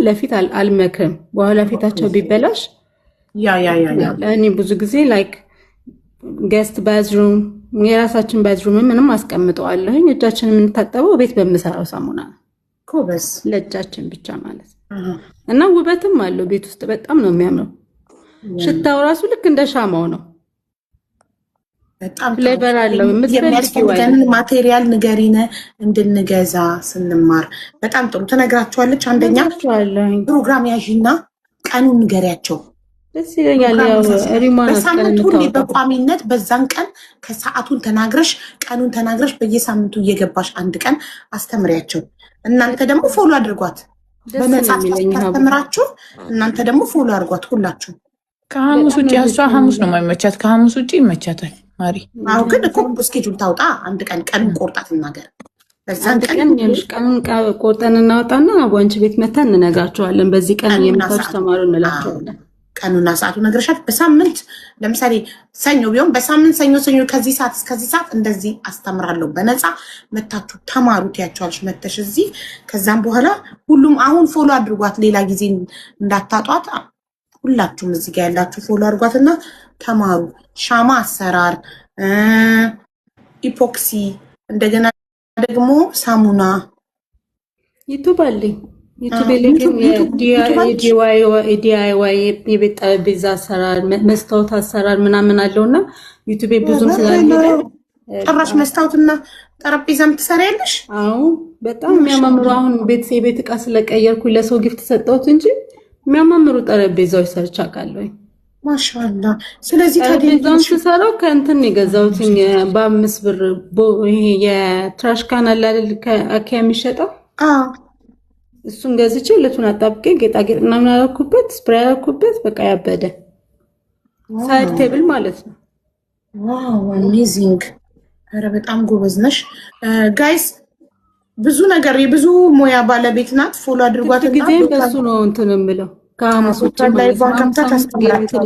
ለፊት አልመክርም። በኋላ ፊታቸው ቢበላሽ እኔ ብዙ ጊዜ ላይክ ጌስት ባዝሩም የራሳችን ባዝሩም ምንም አስቀምጠዋለሁኝ። እጃችን የምንታጠበው ቤት በምሰራው ሳሙና ነው። ኮበስ ለእጃችን ብቻ ማለት ነው። እና ውበትም አለው ቤት ውስጥ በጣም ነው የሚያምረው። ሽታው ራሱ ልክ እንደ ሻማው ነው። በጣም ፍሌቨር አለው። የሚያስፈልገን ማቴሪያል ንገሪነ እንድንገዛ ስንማር በጣም ጥሩ ትነግራቸዋለች። አንደኛ ፕሮግራም ያዥና ቀኑን ንገሪያቸው። ደስ ይለኛል። ያው ሪማን በሳምንት ሁሌ በቋሚነት በዛን ቀን ከሰዓቱን ተናግረሽ ቀኑን ተናግረሽ በየሳምንቱ እየገባሽ አንድ ቀን አስተምሪያቸው። እናንተ ደግሞ ፎሎ አድርጓት። በመጽሐፍ ታስተምራችሁ፣ እናንተ ደግሞ ፎሎ አድርጓት ሁላችሁ። ከሐሙስ ውጪ እሷ ሐሙስ ነው የማይመቻት፣ ከሐሙስ ውጪ ይመቻታል። ማሪ አው ግን እኮ ስኬጁል ታውጣ። አንድ ቀን ቀኑን ቆርጣት እናገር። በዛን ቀን ቀኑን ቆርጠን እናወጣና ዋንች ቤት መተን እንነግራቸዋለን። በዚህ ቀን የምታውቁ ተማሩ እንላቸዋለን። ቀኑና ሰዓቱ ነግረሻት። በሳምንት ለምሳሌ ሰኞ ቢሆን በሳምንት ሰኞ ከዚህ ሰዓት እስከዚህ ሰዓት እንደዚህ አስተምራለሁ በነፃ መታችሁ ተማሩት ያቻልሽ መተሽ እዚህ። ከዛም በኋላ ሁሉም አሁን ፎሎ አድርጓት፣ ሌላ ጊዜ እንዳታጧት። ሁላችሁም እዚህ ጋር ያላችሁ ፎሎ አድርጓትና ተማሩ። ሻማ አሰራር፣ ኢፖክሲ፣ እንደገና ደግሞ ሳሙና ዩቱብ አለኝ። ዩቱብ ዲአይዋይ የቤት ጠረጴዛ አሰራር፣ መስታወት አሰራር ምናምን አለውና ዩቱብ ብዙም ስላለ ጭራሽ መስታወትና ጠረጴዛም ትሰሪያለሽ? አዎ በጣም የሚያማምሩ። አሁን የቤት ዕቃ ስለቀየርኩ ለሰው ጊፍት ሰጠሁት እንጂ የሚያማምሩ ጠረጴዛዎች ሰርቻ አውቃለሁ። ማሻአላ። ስለዚህ ጠረጴዛውን ስሰራው ከእንትን የገዛሁት በ5 ብር ይሄ የትራሽ ካን አለ አይደል ከአኪያ የሚሸጠው እሱን ገዝቼ ሁለቱን አጣብቄ ጌጣጌጥ ምናምን አደረኩበት፣ ስፕሬይ አደረኩበት። በቃ ያበደ ሳይድ ቴብል ማለት ነው። ዋው አሜዚንግ! ኧረ በጣም ጎበዝ ነሽ ጋይስ። ብዙ ነገር የብዙ ሙያ ባለቤት ናት። ፎሎ አድርጓት። ጊዜ በሱ ነው እንትን የምለው። ከሐሙሶች ላይ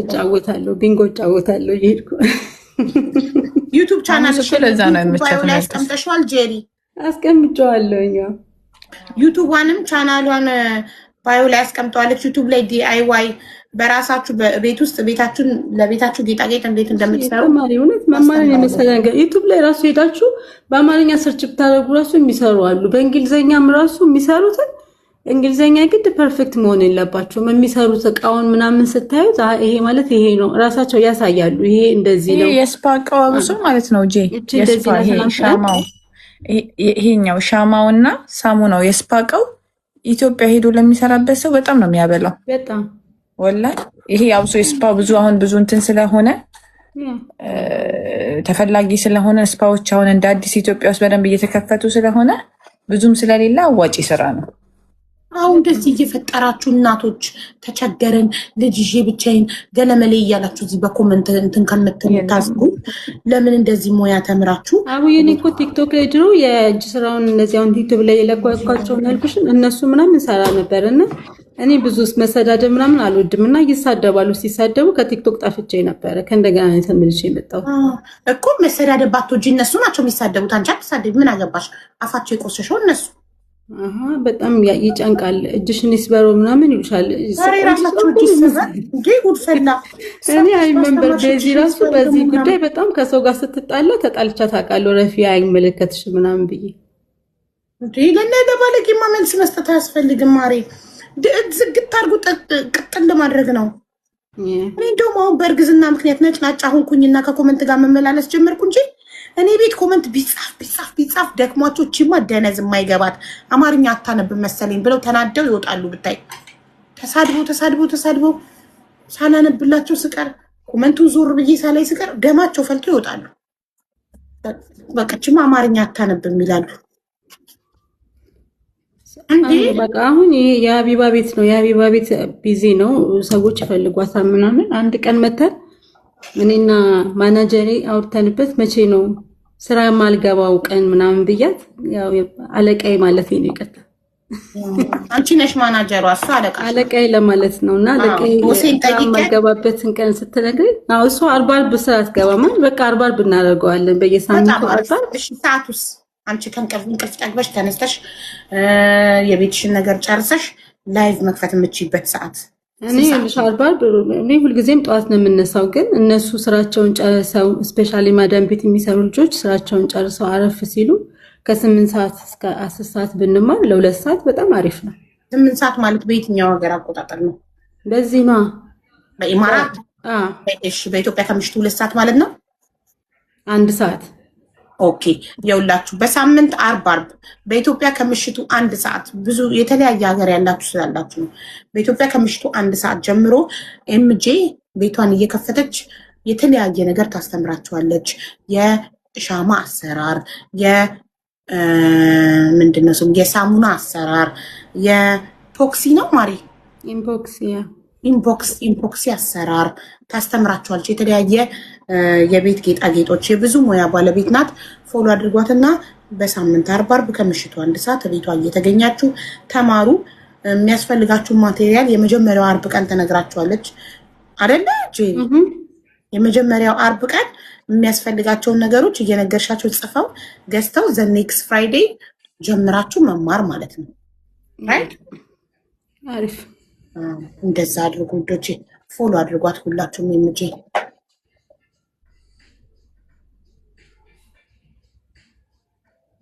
እጫወታለሁ፣ ቢንጎ እጫወታለሁ እየሄድኩ። ዩቱብ ቻናል ለዛ ነው የምትጨምረው። አስቀምጠሽዋል ጄሪ? አስቀምጨዋለሁ። ዩቱቧንም ቻናሏን ባዮ ላይ አስቀምጠዋለች። ዩቱብ ላይ ዲአይዋይ በራሳችሁ በቤት ውስጥ ቤታችሁን ለቤታችሁ ጌጣጌጥ እንዴት እንደምትሰሩ እውነት መማርን የመሰለ ነገር ዩቱብ ላይ ራሱ ሄዳችሁ በአማርኛ ሰርች ብታደርጉ ራሱ የሚሰሩ አሉ። በእንግሊዘኛም ራሱ የሚሰሩትን እንግሊዘኛ ግድ ፐርፌክት መሆን የለባቸውም። የሚሰሩት እቃውን ምናምን ስታዩት ይሄ ማለት ይሄ ነው ራሳቸው ያሳያሉ። ይሄ እንደዚህ ነው። የስፓ አቀባበሱ ማለት ነው። የስፓ ይሄ ሻማው ይሄኛው ሻማውና ሳሙናው የስፓ እቃው ኢትዮጵያ ሄዶ ለሚሰራበት ሰው በጣም ነው የሚያበላው። በጣም ወላሂ ይሄ አብሶ የስፓ ብዙ አሁን ብዙ እንትን ስለሆነ ተፈላጊ ስለሆነ ስፓዎች አሁን እንደ አዲስ ኢትዮጵያ ውስጥ በደንብ እየተከፈቱ ስለሆነ ብዙም ስለሌለ አዋጪ ስራ ነው። አሁን እንደዚህ እየፈጠራችሁ እናቶች ተቸገረን ልጅ ይዤ ብቻዬን ገለመሌ እያላችሁ እዚህ በኮመንት እንትን ከምትታስቡ ለምን እንደዚህ ሙያ ተምራችሁ የኔ እኮ ቲክቶክ ላይ ድሮ የእጅ ስራውን እነዚህ አሁን ዩቱብ ላይ የለቋቸው ያልኩሽን እነሱ ምናምን ሰራ ነበርና እኔ ብዙ መሰዳደብ ምናምን አልወድም እና ይሳደባሉ። ሲሳደቡ ከቲክቶክ ጠፍቼ ነበረ። ከእንደገና ተመልሼ መጣሁ እኮ። መሰዳደብ ባትወጂ እነሱ ናቸው የሚሳደቡት። አንቺ አትሳደቢ። ምን አገባሽ? አፋቸው የቆሸሸው እነሱ በጣም ይጨንቃል። እጅሽን ይስበረው ምናምን ይሉሻል። ራሳቸው እጅ ይስበር እንዴ ጉድፈላ። እኔ አይመንበር በዚህ ራሱ በዚህ ጉዳይ በጣም ከሰው ጋር ስትጣላ ተጣልቻ ታውቃለሁ። ረፊ አይመለከትሽ ምናምን ብዬ እንዴ ለነገ ባለጌማ መልስ መስጠት አያስፈልግም። ማሬ ዝግት አድርጎ ቅጥል ለማድረግ ነው። እኔ እንደውም አሁን በእርግዝና ምክንያት ነጭናጫ ሆንኩኝና ከኮመንት ጋር መመላለስ ጀመርኩ እንጂ እኔ ቤት ኮመንት ቢጻፍ ደክሟቸው ቺማ ደነዝ የማይገባት አማርኛ አታነብ መሰለኝ ብለው ተናደው ይወጣሉ። ብታይ ተሳድቦ ሳላነብላቸው ስቀር ኮመንቱን ዞር ብዬ ሳላይ ስቀር ደማቸው ፈልቶ ይወጣሉ። በቃ ቺማ አማርኛ አታነብም ይላሉ። በቃ አሁን ይሄ የሀቢባ ቤት ነው። የሀቢባ ቤት ቢዚ ነው። ሰዎች ይፈልጓታል ምናምን። አንድ ቀን መተን እኔና ማናጀሬ አውርተንበት መቼ ነው ስራ ማልገባው ቀን ምናምን ብያት፣ ያው አለቃዬ ማለት ነው። ይቀጥል አንቺ ነሽ ማናጀሯ፣ እሱ አለቃዬ ለማለት ነውና አለቃዬ ማልገባበትን ቀን ስትነግረኝ እሱ አርብ ስራ አትገባም። በቃ አርብ እናደርገዋለን በየሳምንቱ አርብ። እሺ ሰዓቱስ አንቺ ከእንቅልፍ ጠግበሽ ተነስተሽ የቤትሽን ነገር ጨርሰሽ ላይቭ መክፈት የምትችይበት ሰዓት? እኔ እኔ ሁልጊዜም ጠዋት ነው የምነሳው፣ ግን እነሱ ስራቸውን ጨርሰው ስፔሻሊ ማዳም ቤት የሚሰሩ ልጆች ስራቸውን ጨርሰው አረፍ ሲሉ ከ8 ሰዓት እስከ 10 ሰዓት ብንማር ለ2 ሰዓት በጣም አሪፍ ነው። 8 ሰዓት ማለት በየትኛው ሀገር አቆጣጠር ነው? በዚህ ነው በኢማራት። እሺ በኢትዮጵያ ከምሽቱ 2 ሰዓት ማለት ነው። 1 ሰዓት። ኦኬ የውላችሁ በሳምንት አርብ በኢትዮጵያ ከምሽቱ 1 ሰዓት፣ ብዙ የተለያየ ሀገር ያላችሁ ስላላችሁ ነው። በኢትዮጵያ ከምሽቱ 1 ሰዓት ጀምሮ ኤምጄ ቤቷን እየከፈተች የተለያየ ነገር ታስተምራችኋለች። የሻማ አሰራር፣ ምንድነው ስሙ፣ የሳሙና አሰራር፣ የፖክሲ ነው ማሪ፣ ኢምፖክሲ አሰራር ታስተምራችኋለች። የተለያየ የቤት ጌጣጌጦች፣ የብዙ ሙያ ባለቤት ናት። ፎሎ አድርጓትና በሳምንት አርብ ከምሽቱ 1 ሰዓት ቤቷ እየተገኛችሁ ተማሩ። የሚያስፈልጋችሁን ማቴሪያል የመጀመሪያው አርብ ቀን ተነግራችኋለች አይደለ? የመጀመሪያው አርብ ቀን የሚያስፈልጋቸውን ነገሮች እየነገርሻቸው ጽፈው ገዝተው ዘ ኔክስት ፍራይዴይ ጀምራችሁ መማር ማለት ነው። ራይት? አሪፍ። እንደዛ አድርጉ ውዶቼ። ፎሎ አድርጓት ሁላችሁም። የምጄ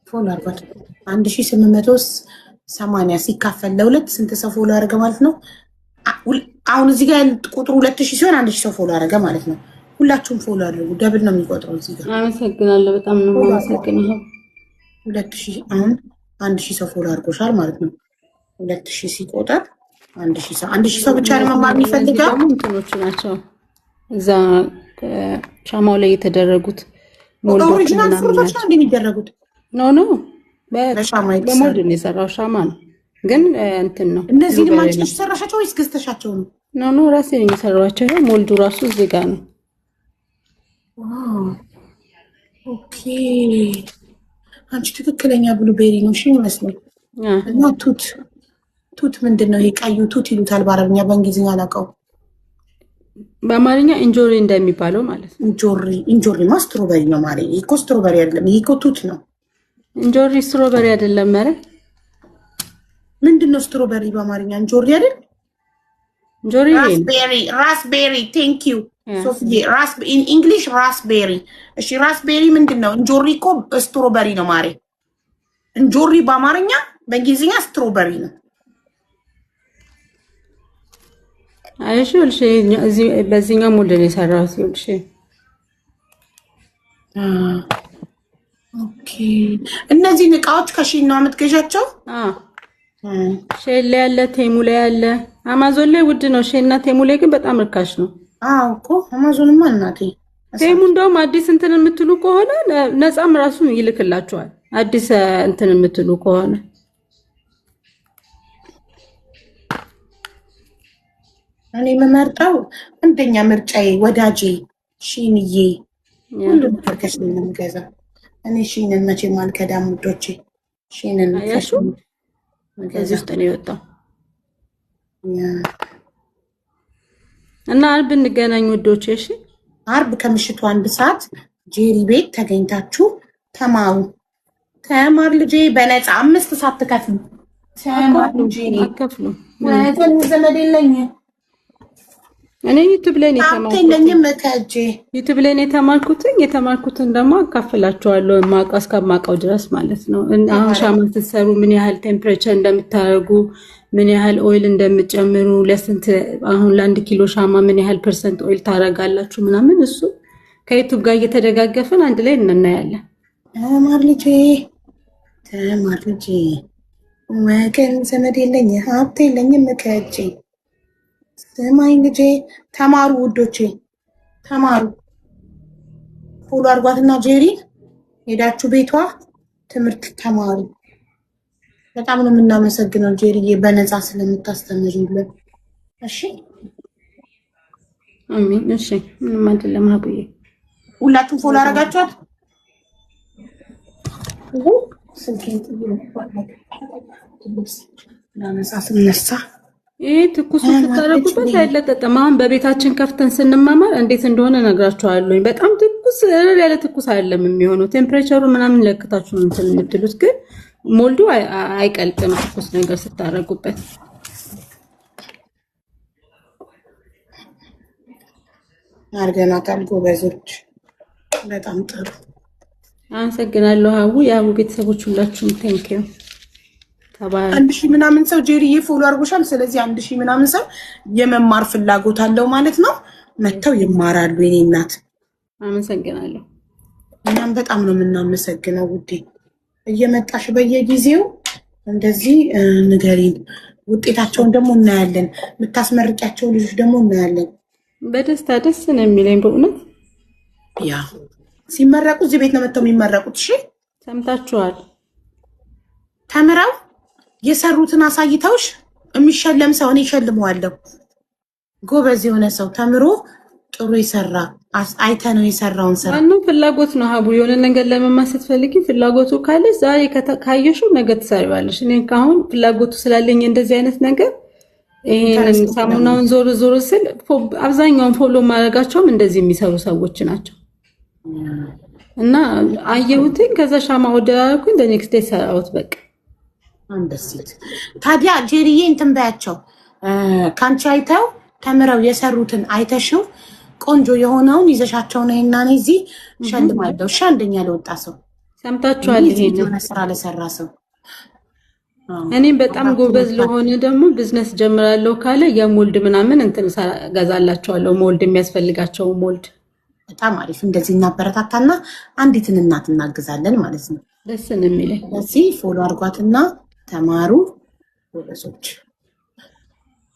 ፎሎ አድርጓት። 1880 ሲካፈል ለ2 ስንት ሰው ፎሎ አደረገ ማለት ነው? አሁን እዚህ ጋር ቁጥሩ 2000 ሲሆን 1000 ሰው ፎሎ አደረገ ማለት ነው። ሁላችሁም ፎሎ አድርጉ። ደብል ነው የሚቆጥረው እዚህ ጋር። አመሰግናለሁ። በጣም ነው የማመሰግነው። 2000 አሁን 1000 ሰው ፎሎ አድርጎሻል ማለት ነው። 2000 ሲቆጠር 1000 ሰው ብቻ ነው መማር የሚፈልገው። እንትኖቹ ናቸው እዛ ሻማው ላይ የተደረጉት ኦሪጂናል ፍሩቶች ነው እንደሚደረጉት። ኖ በሞልድ ነው የሰራው ሻማ ነው፣ ግን እንትን ነው። እነዚህ ማንቺ ሰራሻቸው ወይስ ገዝተሻቸው ነው? ኖ ራሴ ነኝ የሰራኋቸው። ሞልዱ ራሱ እዚህ ጋር ነው። ኦኬ አንቺ ትክክለኛ ብሉቤሪ ነው እሺ ይመስላል። እና ቱት ምንድን ነው? የቀዩ ቱት ይሉታል በአረብኛ፣ በእንግሊዝኛ አላውቀው። በአማርኛ እንጆሪ እንደሚባለው ማለት ነው። እንጆሪማ ስትሮበሪ ነው ማለት። ይሄ እኮ ስትሮበሪ አይደለም፣ ይሄ እኮ ቱት ነው። እንጆሪ ስትሮበሪ አይደለም ማለት ምንድን ነው? ስትሮበሪ በአማርኛ እንጆሪ አይደል? እንጆሪ ራስቤሪ። ቴንክ ዩ ሶፊዬ። ኢን እንግሊሽ ራስቤሪ። እሺ ራስቤሪ ምንድን ነው? እንጆሪ እኮ ስትሮበሪ ነው ማሬ። እንጆሪ በአማርኛ፣ በእንግሊዝኛ ስትሮበሪ ነው። አይሽ ወልሽ እዚህ በዚህኛው ሞልድ ነው የሰራሁት። ወልሽ ኦኬ። እነዚህ እቃዎች ከሺን ነው የምትገዣቸው? ሼል ላይ ያለ፣ ቴሙ ላይ ያለ። አማዞን ላይ ውድ ነው ሼል እና ቴሙ ላይ ግን በጣም ርካሽ ነው። አዎ እኮ አማዞንማ እናቴ። ቴሙ እንደውም አዲስ እንትን የምትሉ ከሆነ ነፃም ራሱ ይልክላችኋል። አዲስ እንትን የምትሉ ከሆነ እኔ የምመርጠው አንደኛ ምርጫዬ ወዳጄ ሺንዬ፣ ሁሉም ነገር ከሺን ነው የምገዛው እኔ። ሺንን መቼም አልከዳም ውዶቼ። ሺንን ከዚህ ውስጥ ነው የወጣው እና አርብ እንገናኝ ውዶቼ። እሺ አርብ ከምሽቱ 1 ሰዓት ጄሪ ቤት ተገኝታችሁ ተማሩ። ተማር ልጄ፣ በነፃ 5 ሰዓት ትከፍሉ። ተማር ልጄ። አከፍሉ። ዘመድ የለኝ እኔ ዩቲዩብ ላይ ነው የተማርኩትን ደግሞ አካፍላችኋለሁ እስከማውቀው ድረስ ማለት ነው። አሁን ሻማ ስትሰሩ ምን ያህል ቴምፕሬቸር እንደምታደርጉ፣ ምን ያህል ኦይል እንደምትጨምሩ፣ ለስንት አሁን ለ1 ኪሎ ሻማ ምን ያህል ፐርሰንት ኦይል ታደርጋላችሁ ምናምን፣ እሱ ከዩቲዩብ ጋር እየተደጋገፍን አንድ ላይ እናያለን። ተማር ልጄ ወገን ዘመድ የለኝ ሀብት የለኝም ከእጄ። ስማኝ ልጄ፣ ተማሩ ውዶቼ፣ ተማሩ። ፎሎ አድርጓትና ጄሪ ሄዳችሁ ቤቷ ትምህርት ተማሩ። በጣም ነው የምናመሰግነው ጄሪዬ፣ በነፃ ስለምታስተምሪልን። እሺ አሜን። እሺ ምንም አይደለም አቡዬ። ሁላችሁም ፎሎ አደረጋችኋት? ስልኬን ስነሳ ይሄ ትኩስ ስታረጉበት አይለጠጠም። አሁን በቤታችን ከፍተን ስንማማር እንዴት እንደሆነ ነግራችኋለሁ። በጣም ትኩስ ያለ ትኩስ አይደለም የሚሆነው። ቴምፕሬቸሩ ምናምን ለክታችሁ ነው እንትን የምትሉት፣ ግን ሞልዱ አይቀልጥም ትኩስ ነገር ስታረጉበት። አድርገናታል። ጎበዞች፣ በጣም ጥሩ። አመሰግናለሁ ሀቡ። የሀቡ ቤተሰቦች ሁላችሁም ቴንኪው። 1000 ምናምን ሰው ጄሪዬ ፎሎ አድርጎሻል። ስለዚህ 1000 ምናምን ሰው የመማር ፍላጎት አለው ማለት ነው። መተው ይማራሉ። የኔ እናት አመሰግናለሁ። እኛም በጣም ነው የምናመሰግነው ውዴ። እየመጣሽ በየጊዜው እንደዚህ ንገሪን። ውጤታቸውን ደግሞ እናያለን። የምታስመርቂያቸው ልጆች ደግሞ እናያለን። በደስታ ደስ ነው የሚለኝ በእውነት። ያ ሲመረቁ እዚህ ቤት ነው መተው የሚመረቁት። እሺ ሰምታችኋል። ተምረው የሰሩትን አሳይተውሽ የሚሸለም ሰው እኔ እሸልመዋለሁ። ጎበዝ የሆነ ሰው ተምሮ ጥሩ ይሰራ አይተ ነው የሰራውን ስራ። ዋናው ፍላጎት ነው ሀቡ። የሆነ ነገር ለመማር ስትፈልጊ ፍላጎቱ ካለሽ ዛሬ ካየሽው ነገ ትሰሪዋለሽ። እኔ ካሁን ፍላጎቱ ስላለኝ እንደዚህ አይነት ነገር ይሄንን ሳሙናውን ዞር ዞር ስል አብዛኛውን ፎሎ ማድረጋቸውም እንደዚህ የሚሰሩ ሰዎች ናቸው። እና አየሁትኝ ከዛ ሻማ ወደራኩኝ ኔክስት ዴይ ሰራሁት። በቃ አንደሲት ታዲያ ጄሪዬ እንትን በያቸው ካንቺ አይተው ተምረው የሰሩትን አይተሽው ቆንጆ የሆነውን ይዘሻቸው ነው እና እዚህ ሸልማለሁ። እሺ አንደኛ ለወጣ ሰው ሰምታችኋል። ይሄን ስራ ለሰራ ሰው እኔም በጣም ጎበዝ ለሆነ ደግሞ ቢዝነስ ጀምራለሁ ካለ የሞልድ ምናምን እንትን ገዛላቸዋለሁ። ሞልድ የሚያስፈልጋቸው ሞልድ። በጣም አሪፍ። እንደዚህ እናበረታታና አንዲትን እናት እናግዛለን ማለት ነው። ደስ ነው የሚለኝ። ስለዚህ ፎሎ አድርጓትና ተማሩ ጎበዞች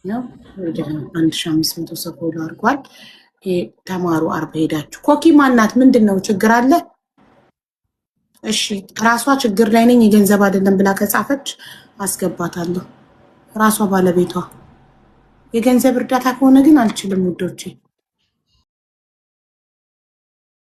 ነው። ወደ 1500 ሰው ፎሎ አድርጓል። ተማሩ 40 ሄዳችሁ። ኮኪ ማናት? ምንድነው ችግር አለ? እሺ ራሷ ችግር ላይ ነኝ የገንዘብ አይደለም ብላ ከጻፈች አስገባታለሁ። ራሷ ባለቤቷ። የገንዘብ እርዳታ ከሆነ ግን አልችልም ውዶቼ።